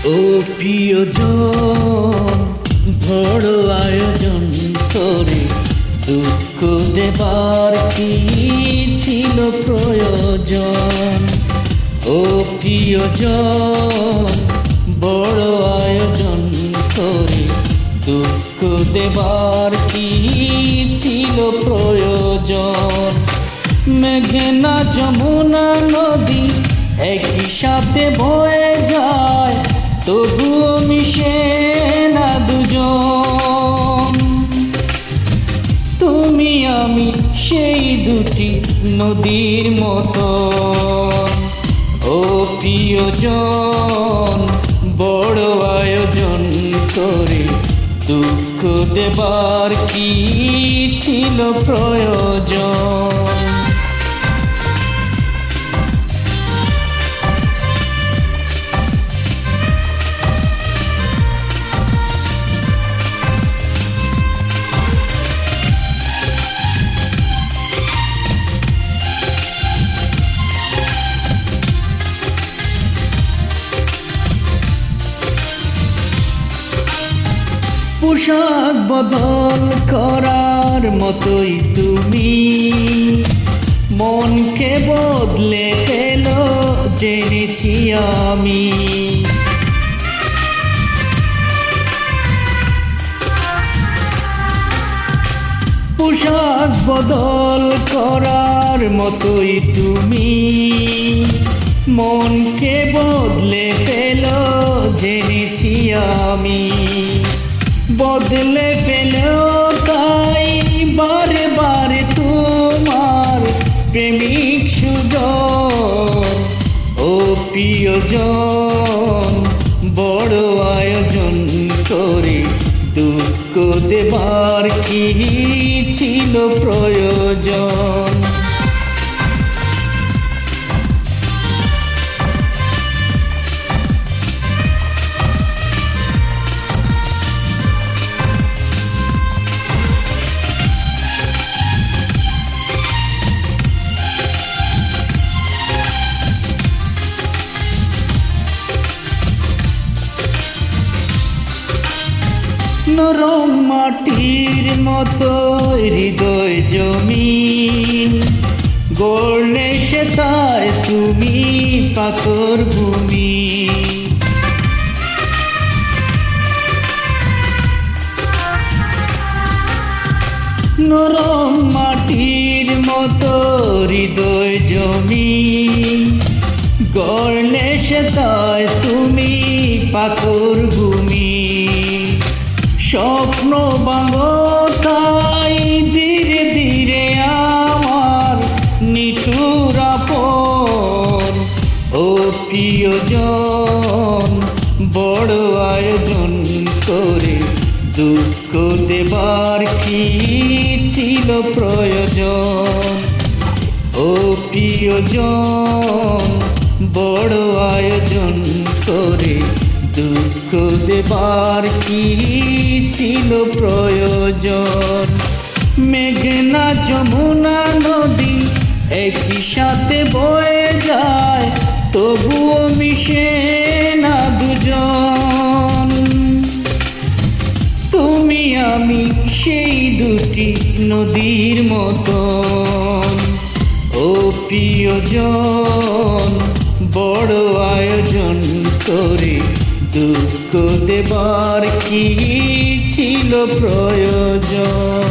ও প্রিয়জন, বড় আয়োজন করে দুঃখ দেবার কি ছিল প্রয়োজন? ও প্রিয়জন, বড় আয়োজন করে দুঃখ দেবার কি ছিল প্রয়োজন? মেঘনা যমুনা নদী একই সাথে বয়ে যায়, তবুও মিশে না দুজন। তুমি আমি সেই দুটি নদীর মতো। ও প্রিয়জন, বড় আয়োজন করে দুঃখ দেবার কি ছিল প্রয়োজন? পোশাক বদল করার মতোই তুমি মনকে বদলে ফেলো জেনেছি আমি। পোশাক বদল করার মতোই তুমি মনকে বদলে ফেলো জেনেছি আমি। বদলে ফেলো তাই বারে বারে তোমার প্রেমিক সুজন। ও প্রিয়জন, বড় আয়োজন করে দুঃখ দেবার কি ছিল প্রয়োজন? নরম মাটির মতো হৃদয় জমিন গড়লে সে তাই তুমি পাথর ভূমি। নরম মাটির মতো হৃদয় জমিন গড়লে সে তাই তুমি পাথর ভূমি। স্বপ্ন ভাঙো তাই ধীরে ধীরে আমার নিঠুর আপন। ও প্রিয়জন, বড় আয়োজন করে দুঃখ দেবার কি ছিল প্রয়োজন? ও প্রিয়জন, বড় আয়োজন করে দুঃখ দেবার কি ছিল প্রয়োজন? মেঘনা যমুনা নদী একই সাথে বয়ে যায়, তবুও মিশে না দুজন। তুমি আমি সেই দুটি নদীর মতন। ও প্রিয়জন, বড় আয়োজন করে দুঃখ দেবার কি ছিল প্রয়োজন?